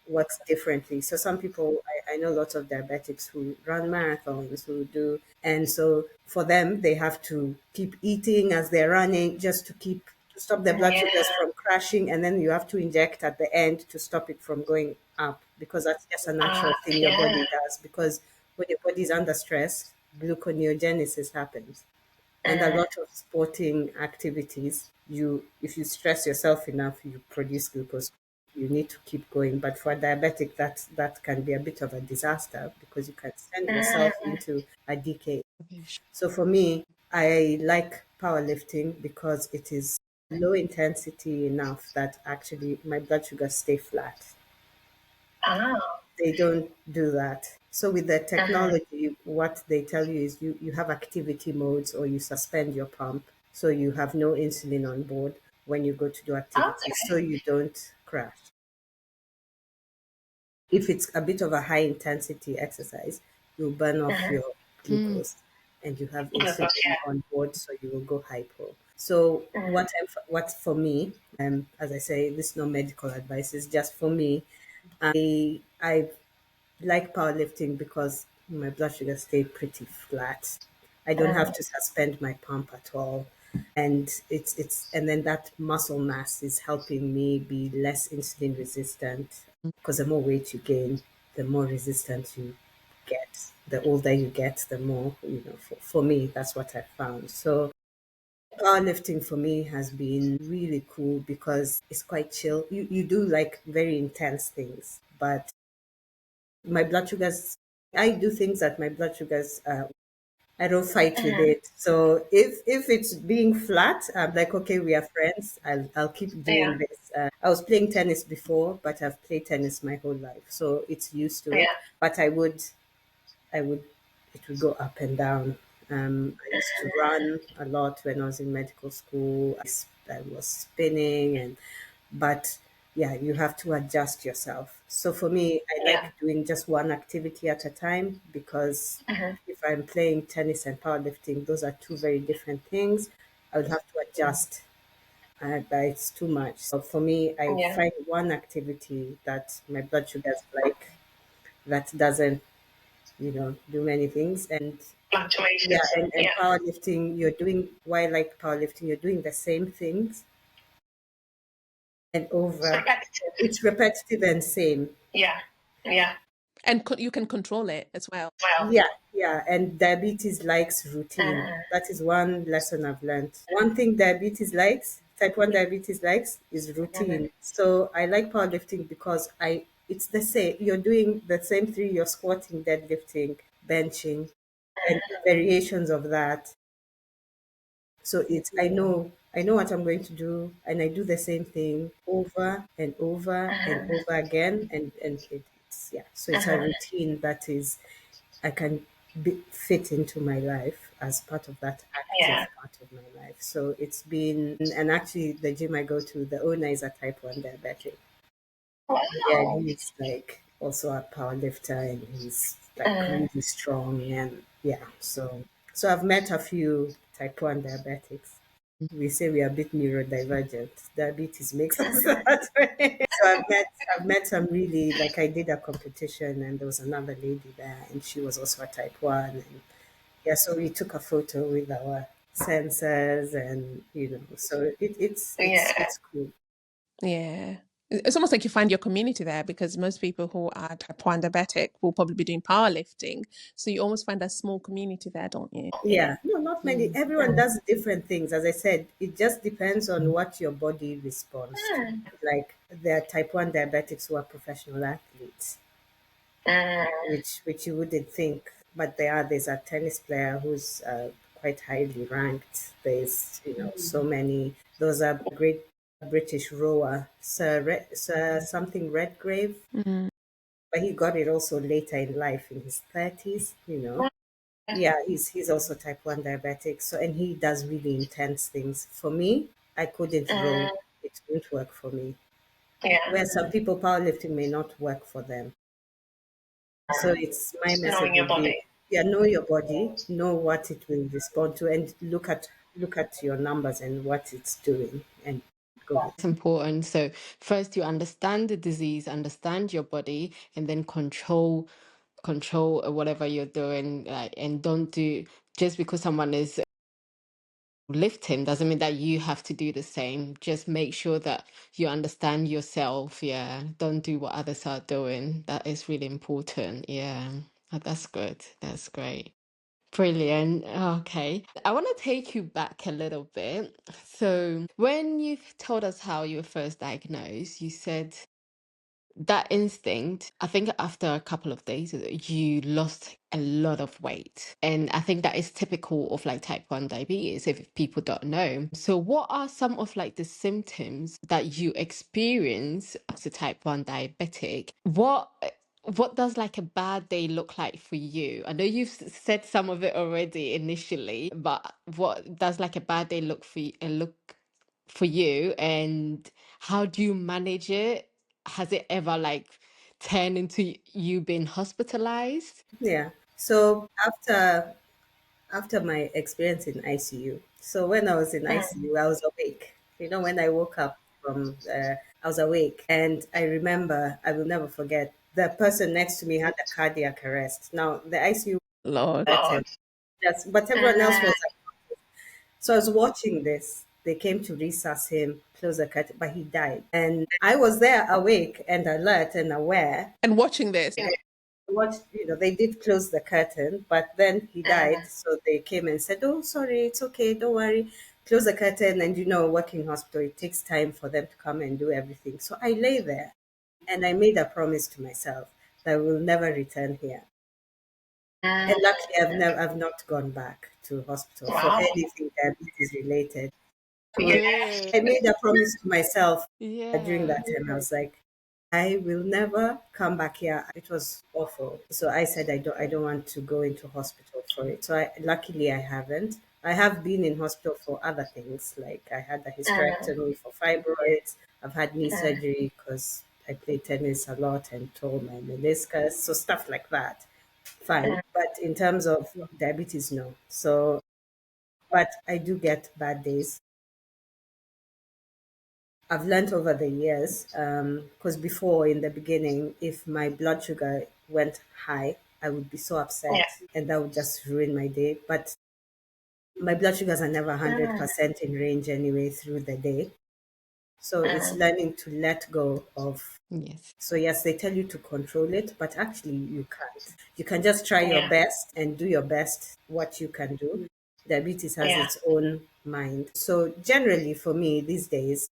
works differently. So some people I know lots of diabetics who run marathons who do, and so for them they have to keep eating as they're running just to stop their blood sugars from crashing, and then you have to inject at the end to stop it from going up because that's just a natural thing your body does because when your body is under stress, gluconeogenesis happens. And a lot of sporting activities, you if you stress yourself enough, you produce glucose. You need to keep going. But for a diabetic, that can be a bit of a disaster because you can send yourself into a decay. So for me, I like powerlifting because it is low intensity enough that actually my blood sugars stay flat. They don't do that. So with the technology, what they tell you is you have activity modes or you suspend your pump. So you have no insulin on board when you go to do activities so you don't crash. If it's a bit of a high intensity exercise, you'll burn off your
Mm.
glucose and you have insulin on board, so you will go hypo. So what for me, as I say, this is no medical advice, it's just for me. I like powerlifting because my blood sugar stay pretty flat. I don't have to suspend my pump at all. And it's and then that muscle mass is helping me be less insulin resistant because the more weight you gain, the more resistant you get. The older you get, the more, for me, that's what I found. So powerlifting for me has been really cool because it's quite chill. You do like very intense things, but my blood sugars, I do things that my blood sugars, I don't fight with it. So if it's being flat, I'm like, okay, we are friends. I'll keep doing this. I was playing tennis before, but I've played tennis my whole life, so it's used to it. But I would it would go up and down. I used to run a lot when I was in medical school. I was spinning, and but yeah, you have to adjust yourself. So for me, I like doing just one activity at a time, because if I'm playing tennis and powerlifting, those are two very different things. I would have to adjust, but it's too much. So for me, I find one activity that my blood sugars like, that doesn't, do many things. And yeah, and powerlifting, you're doing, why I like powerlifting, you're doing the same things and over. It's repetitive and same.
And you can control it as well.
Yeah, yeah. And diabetes likes routine. That is one lesson I've learned. One thing diabetes likes, type 1 diabetes likes, is routine. So I like powerlifting because it's the same. You're doing the same three, you're squatting, deadlifting, benching, and variations of that. So I know what I'm going to do, and I do the same thing over and over and over again, and it's, yeah. So it's a routine that is, I can fit into my life as part of that active part of my life. So it's been, and actually the gym I go to, the owner is a type 1 diabetic. Yeah, he's like also a power lifter, and he's like really strong, and yeah. So I've met a few type 1 diabetics. We say we are a bit neurodivergent. Diabetes makes us that way. So I've met some, really, like, I did a competition, and there was another lady there, and she was also a type 1. And yeah, so we took a photo with our sensors, and so it's cool.
Yeah. It's almost like you find your community there, because most people who are type 1 diabetic will probably be doing powerlifting. So you almost find a small community there, don't you?
Yeah, no, not many. Everyone does different things. As I said, it just depends on what your body responds to. Like, there are type 1 diabetics who are professional athletes, which you wouldn't think, but there's a tennis player who's quite highly ranked. There's, so many. Those are great British rower, Sir something Redgrave,
Mm.
but he got it also later in life, in his 30s. Yeah, he's also type 1 diabetic. So, and he does really intense things. For me, I couldn't row. It won't work for me. Where some people, powerlifting may not work for them. So it's, my message would be, yeah, know your body, know what it will respond to, and look at your numbers and what it's doing, and go with
It's important. So first you understand the disease, understand your body, and then control whatever you're doing, like, and don't do, just because someone is lifting doesn't mean that you have to do the same. Just make sure that you understand yourself. Yeah, don't do what others are doing. That is really important. Yeah. That's good. That's great. Brilliant. Okay. I want to take you back a little bit. So, when you told us how you were first diagnosed, you said that instinct, I think after a couple of days, you lost a lot of weight. And I think that is typical of like type 1 diabetes, if people don't know. So, what are some of like the symptoms that you experience as a type 1 diabetic? What does like a bad day look like for you? I know you've said some of it already initially, but what does like a bad day look for you, and how do you manage it? Has it ever like turned into you being hospitalized?
Yeah. So after my experience in ICU, so when I was in ICU, I was awake. When I woke up from, I was awake, and I remember, I will never forget. The person next to me had a cardiac arrest. Now the ICU,
Lord.
yes, but everyone else was. So I was watching this. They came to resusc him, close the curtain, but he died. And I was there, awake and alert and aware.
And watching this.
They did close the curtain, but then he died. So they came and said, "Oh, sorry, it's okay, don't worry." Close the curtain, and working hospital, it takes time for them to come and do everything. So I lay there, and I made a promise to myself that I will never return here. And luckily, I've not gone back to hospital for anything diabetes related. So I
Good.
made a promise to myself during
Yeah.
that time. I was like, I will never come back here. It was awful. So I said I don't want to go into hospital for it. So luckily I haven't. I have been in hospital for other things. Like I had a hysterectomy for fibroids. I've had knee surgery because I play tennis a lot and tore my meniscus. So stuff like that. Fine. But in terms of diabetes, no. So, but I do get bad days. I've learned over the years, because before in the beginning, if my blood sugar went high, I would be so upset and that would just ruin my day. But my blood sugars are never 100% in range anyway through the day. So it's learning to let go of.
Yes.
So, yes, they tell you to control it, but actually you can't. You can just try your best and do your best what you can do. Diabetes has its own mind. So, generally, for me these days,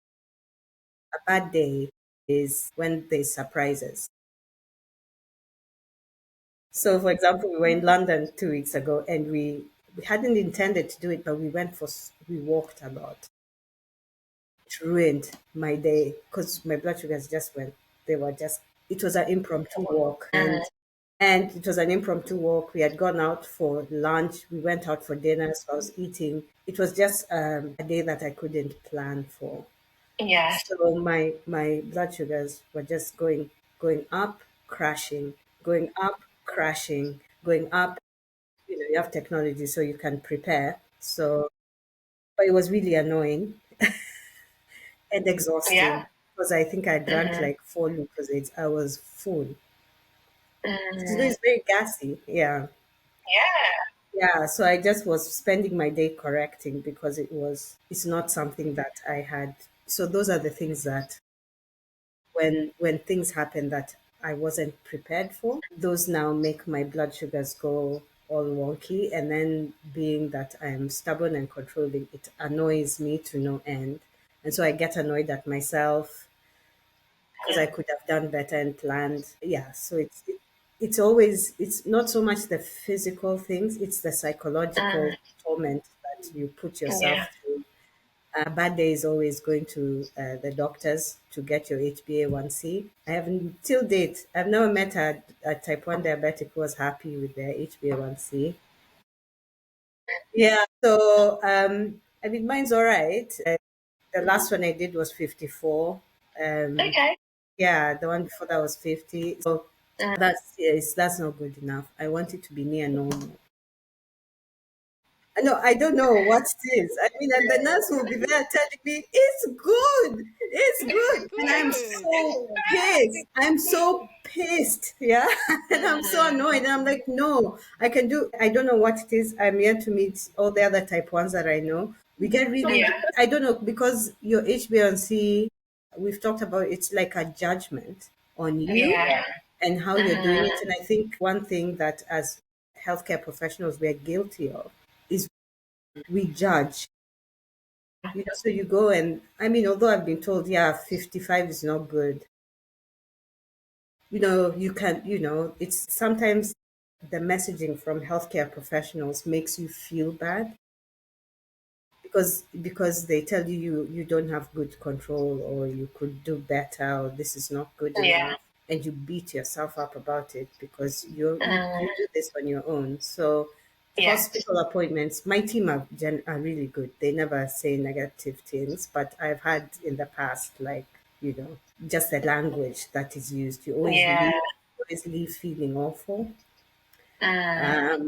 a bad day is when there's surprises. So, for example, we were in London 2 weeks ago, and we hadn't intended to do it, but we walked a lot. It ruined my day because my blood sugars just went. They were just. It was an impromptu walk, and it was an impromptu walk. We had gone out for lunch. We went out for dinner. So I was eating. It was just a day that I couldn't plan for. So my blood sugars were just going up, crashing, going up, crashing, going up. You have technology, so you can prepare. So, but it was really annoying and exhausting because I think I drank like 4 Lucozades. I was full. It's very gassy. Yeah. Yeah. So I just was spending my day correcting because it's not something that I had. So those are the things that when things happen that I wasn't prepared for, those now make my blood sugars go all wonky. And then being that I'm stubborn and controlling, it annoys me to no end. And so I get annoyed at myself because I could have done better and planned. Yeah, so it's not so much the physical things, it's the psychological torment that you put yourself through. A bad day is always going to the doctors to get your HbA1c. I haven't, till date, I've never met a type 1 diabetic who was happy with their HbA1c. Yeah, so I mean, mine's all right. The last one I did was 54. Yeah, the one before that was 50. So that's not good enough. I want it to be near normal. No, I don't know what it is. I mean, and the nurse will be there telling me, it's good, it's good. And I'm
Good.
so pissed. I'm so pissed. Yeah. And I'm so annoyed. And I'm like, no, I don't know what it is. I'm here to meet all the other type ones that I know. We get really, I don't know, because your HbA1c, we've talked about it's like a judgment on you and how you're doing it. And I think one thing that as healthcare professionals we're guilty of is we judge. So you go and I mean, although I've been told, yeah, 55 is not good. You can, it's sometimes the messaging from healthcare professionals makes you feel bad because they tell you don't have good control or you could do better or this is not good enough and you beat yourself up about it because you do this on your own. So hospital appointments, my team are really good. They never say negative things, but I've had in the past, like, just the language that is used. You always leave feeling awful. But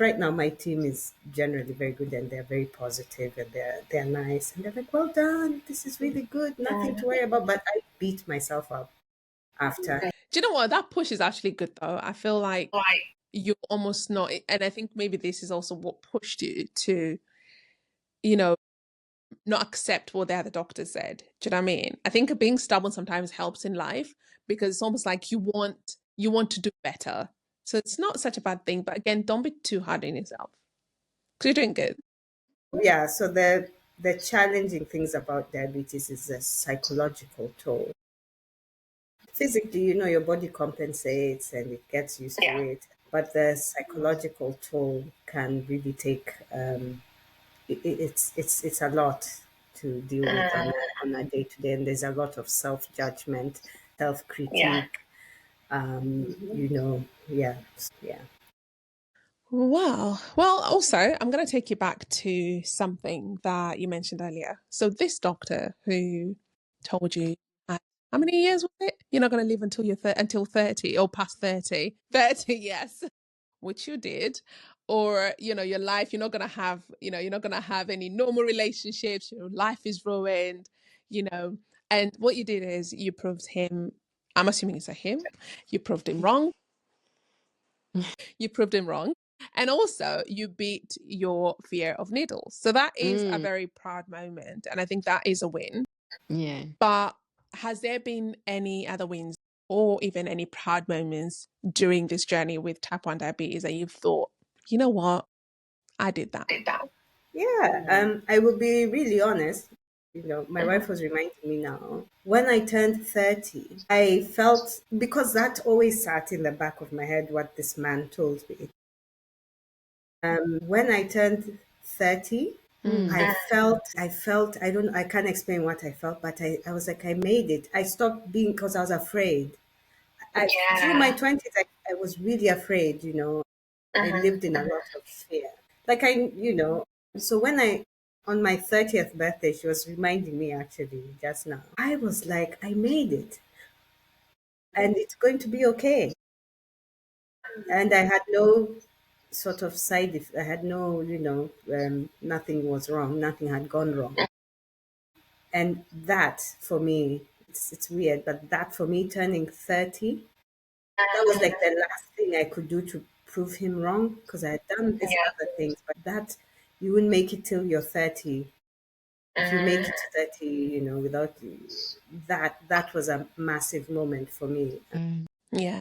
right now my team is generally very good and they're very positive and they're nice and they're like, well done, this is really good, nothing to worry about. But I beat myself up after.
Do you know what? That push is actually good though. I feel like you're almost not, and I think maybe this is also what pushed you to, you know, not accept what the other doctor said. Do you know what I mean? I think being stubborn sometimes helps in life because it's almost like you want to do better. So it's not such a bad thing. But again, don't be too hard on yourself because you're doing good.
Yeah, so the challenging things about diabetes is the psychological toll. Physically, your body compensates and it gets used to it, but the psychological toll can really take it's a lot to deal with. on a day to day, and there's a lot of self judgment, self critique. Yeah, yeah.
Wow. Well, also, I'm going to take you back to something that you mentioned earlier. So, this doctor who told you, how many years was it? You're not going to live until until 30 or past 30. 30, yes, which you did. Or, your life, you're not going to have, you're not going to have any normal relationships. Your life is ruined, you know. And what you did is you proved him, I'm assuming it's a him, you proved him wrong. You proved him wrong. And also, you beat your fear of needles. So that is a
Mm,
very proud moment. And I think that is a win.
yeah.
But has there been any other wins or even any proud moments during this journey with type 1 diabetes that you've thought, you know what, I did that?
Yeah, I will be really honest. My wife was reminding me now. When I turned 30, I felt, because that always sat in the back of my head what this man told me. When I turned 30,
Mm,
I can't explain what I felt, but I was like, I made it. I stopped being, because I was afraid. Through my 20s, I was really afraid, I lived in a lot of fear. Like so when on my 30th birthday, she was reminding me actually just now, I was like, I made it and it's going to be okay. And I had no sort of I had no, nothing was wrong, nothing had gone wrong. And that for me, it's weird, but that for me turning 30, that was like the last thing I could do to prove him wrong, because I had done these other things, but that you wouldn't make it till you're 30. If you make it to 30, without that was a massive moment for me.
mm,
Yeah.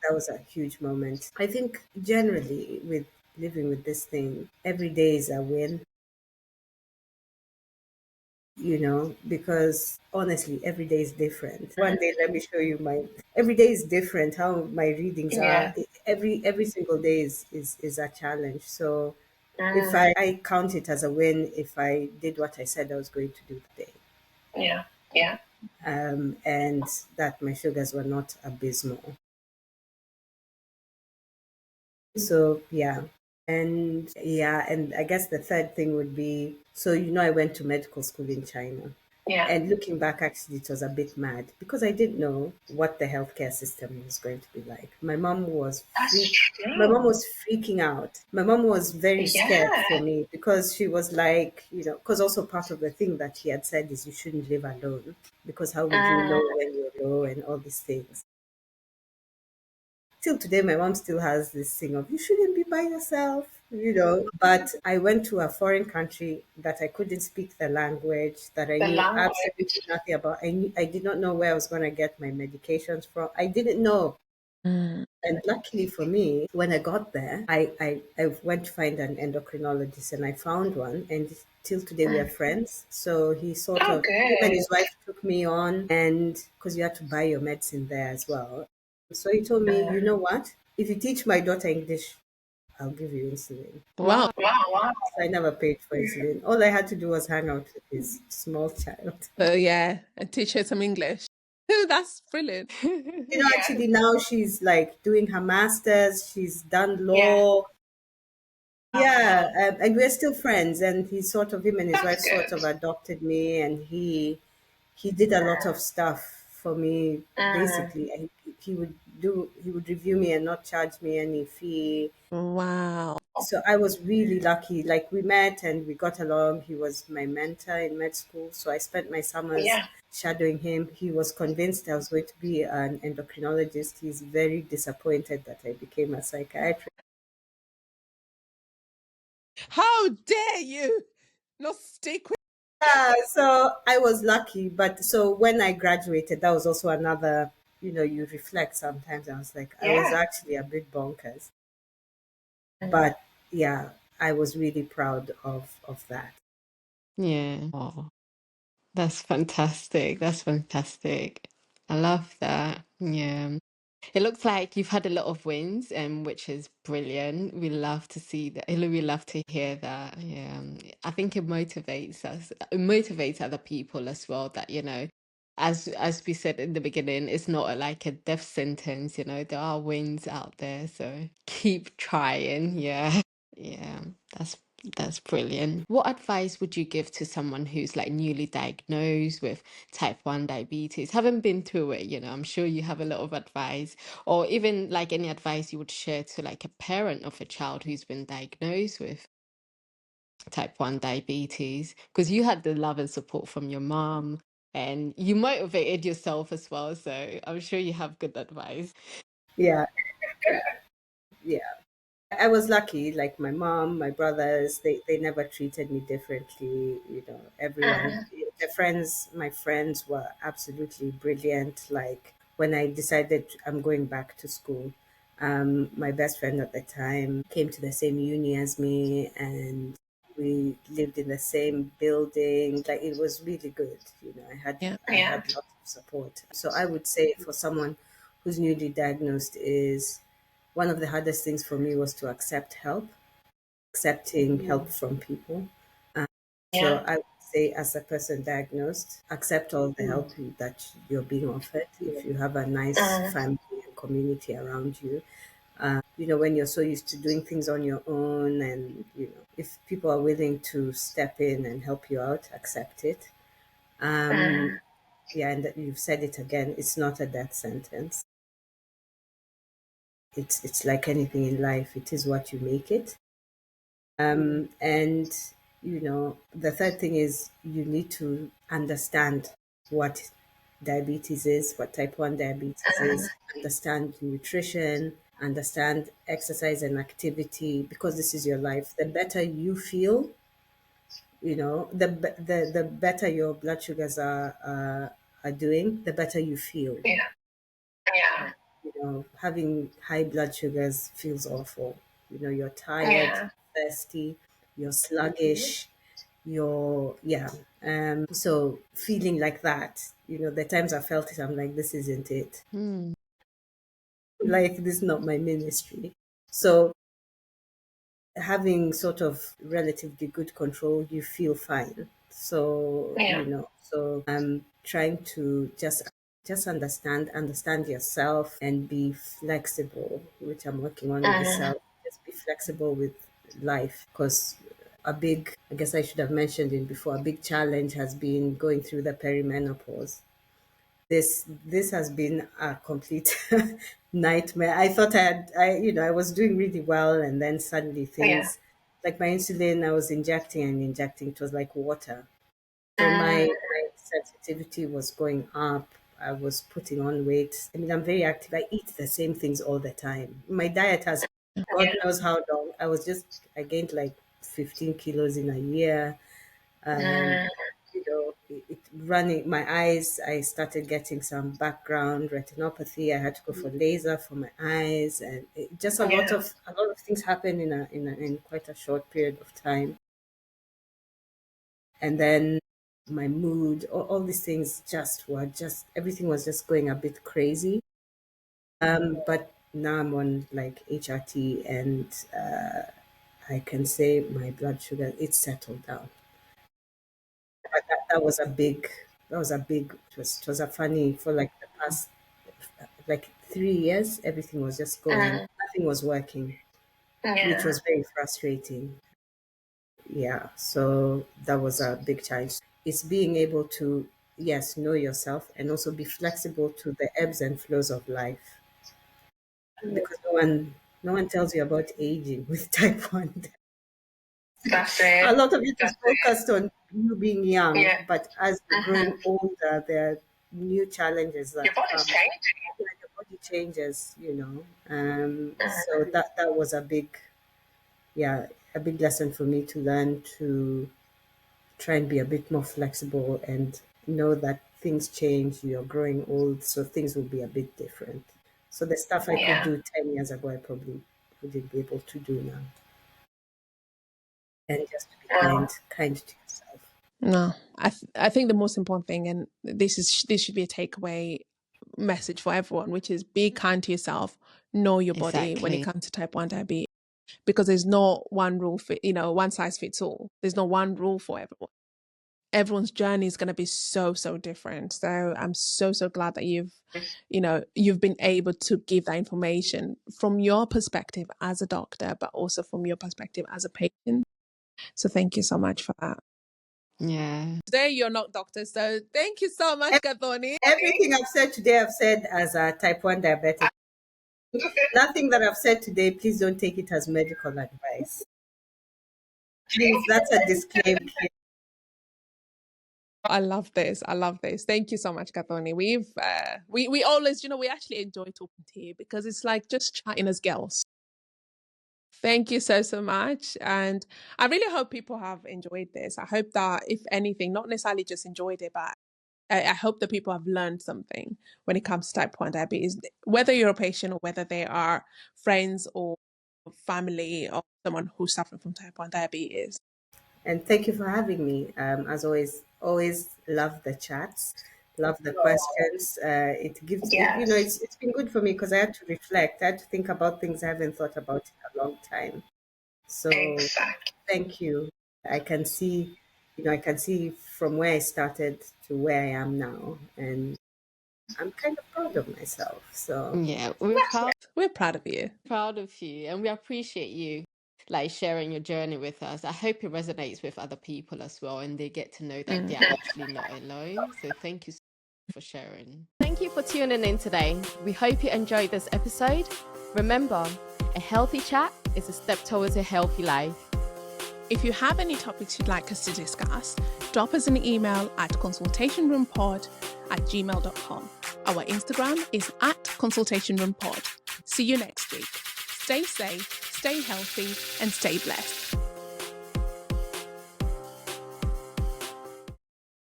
That was a huge moment. I think generally with living with this thing, every day is a win, because honestly, every day is different. One day, let me show you every day is different, how my readings are. Every single day is a challenge. So if I count it as a win if I did what I said I was going to do today. And that my sugars were not abysmal. So and I guess the third thing would be, so I went to medical school in China. And looking back, actually, it was a bit mad because I didn't know what the healthcare system was going to be like. My mom was freaking out. My mom was very scared for me because she was like, because also part of the thing that she had said is you shouldn't live alone, because how would you know when you're low and all these things. Till today, my mom still has this thing of you shouldn't be by yourself, But I went to a foreign country that I couldn't speak the language, that I knew absolutely nothing about. I did not know where I was going to get my medications from. I didn't know.
Mm.
And luckily for me, when I got there, I went to find an endocrinologist and I found one. And till today, we are friends. So he sort of, him and his wife took me on, and because you had to buy your medicine there as well. So he told me, you know what? If you teach my daughter English, I'll give you insulin.
Wow.
wow.
So I never paid for insulin. All I had to do was hang out with his small child.
So, yeah, and teach her some English. Oh, that's brilliant.
Actually, now she's like doing her master's. She's done law. Yeah, and we're still friends. And him and his wife sort of adopted me, and he did a lot of stuff for me. Basically, he would review me and not charge me any fee.
Wow.
So I was really lucky. Like we met and we got along. He was my mentor in med school, so I spent my summers shadowing him. He was convinced I was going to be an endocrinologist. He's very disappointed that I became a psychiatrist.
How dare you not stick with.
Yeah, so I was lucky. But so when I graduated, that was also another, you reflect sometimes. I was like, I was actually a bit bonkers. But yeah, I was really proud of that.
Yeah. Oh, that's fantastic. That's fantastic. I love that. Yeah. It looks like you've had a lot of wins, which is brilliant. We love to see that. We love to hear that. Yeah, I think it motivates us. It motivates other people as well. That as we said in the beginning, it's not like a death sentence. There are wins out there, so keep trying. Yeah. Yeah, that's brilliant. What advice would you give to someone who's like newly diagnosed with type 1 diabetes? Haven't been through it, I'm sure you have a lot of advice, or even like any advice you would share to like a parent of a child who's been diagnosed with type 1 diabetes, because you had the love and support from your mom and you motivated yourself as well. So I'm sure you have good advice.
Yeah, yeah. I was lucky, like my mom, my brothers, they never treated me differently. Everyone, my friends were absolutely brilliant. Like when I decided I'm going back to school, my best friend at the time came to the same uni as me, and we lived in the same building. Like it was really good.
Yeah.
I had lots of support. So I would say for someone who's newly diagnosed is one of the hardest things for me was to accept help, accepting help from people. So I would say, as a person diagnosed, accept all the help that you're being offered. If you have a nice family and community around you, when you're so used to doing things on your own, and if people are willing to step in and help you out, accept it. Yeah, and you've said it again. It's not a death sentence. It's like anything in life. It is what you make it. And the third thing is you need to understand what diabetes is, what type 1 diabetes is, understand nutrition, understand exercise and activity, because this is your life. The better you feel, the better your blood sugars are doing, the better you feel. Having high blood sugars feels awful. You're tired, thirsty, you're sluggish, yeah. So feeling like that, the times I felt it, I'm like, this isn't it.
Hmm.
Like, this is not my ministry. So having sort of relatively good control, you feel fine. So, trying to just understand yourself and be flexible, which I'm working on with myself. Just be flexible with life, because I guess I should have mentioned it before, a big challenge has been going through the perimenopause. This has been a complete nightmare. I thought I was doing really well, and then suddenly things, like my insulin, I was injecting and injecting. It was like water. So my sensitivity was going up. I was putting on weight. I mean, I'm very active. I eat the same things all the time. My diet has God knows how long. I gained like 15 kilos in a year. Running my eyes, I started getting some background retinopathy. I had to go for laser for my eyes, and just a lot of things happened in quite a short period of time. And then my mood, all these things just everything was just going a bit crazy. But now I'm on like HRT, and I can say my blood sugar, it's settled down. But that was a big, it was a funny, for like the past like 3 years, everything was just going, nothing was working, which was very frustrating. Yeah, so that was a big challenge. It's being able to, yes, know yourself and also be flexible to the ebbs and flows of life, because no one tells you about aging with type 1. A lot of it is focused on you being young, but as you're growing older, there are new challenges that come. Yeah, your body changes, so that was a big lesson for me, to learn to try and be a bit more flexible and know that things change. You're growing old, so things will be a bit different. So the stuff I could do 10 years ago, I probably wouldn't be able to do now. And just to be kind to yourself.
No, I think the most important thing, and this should be a takeaway message for everyone, which is be kind to yourself, know your body when it
Exactly.
comes to type 1 diabetes, because there's no one rule for, one size fits all. There's no one rule for everyone. Everyone's journey is going to be so, so different. So I'm so, so glad that you've been able to give that information from your perspective as a doctor, but also from your perspective as a patient. So thank you so much for that.
Yeah.
Today you're not doctor, so thank you so much, Gathoni.
Everything I've said today, I've said as a type 1 diabetic. Nothing that I've said today, please don't take it as medical advice. Please, that's a disclaimer.
I love this. I love this. Thank you so much, Gathoni. We always, we actually enjoy talking to you because it's like just chatting as girls. Thank you so, so much. And I really hope people have enjoyed this. I hope that, if anything, not necessarily just enjoyed it, but I hope that people have learned something when it comes to type 1 diabetes, whether you're a patient or whether they are friends or family or someone who's suffering from type 1 diabetes.
And thank you for having me. As always love the chats, love the questions. It gives, it's been good for me because I had to reflect. I had to think about things I haven't thought about in a long time. So thank you. I can see, I can see from where I started to where I am now, and I'm kind of proud of myself. So
Yeah, we're proud
We're proud of you.
of you, and we appreciate you like sharing your journey with us. I hope it resonates with other people as well, and they get to know that they're actually not alone. So thank you so much for sharing. Thank you for tuning in today. We hope you enjoyed this episode. Remember, a healthy chat is a step towards a healthy life.
If you have any topics you'd like us to discuss, drop us an email at consultationroompod@gmail.com. Our Instagram is @consultationroompod. See you next week. Stay safe, stay healthy, and stay blessed.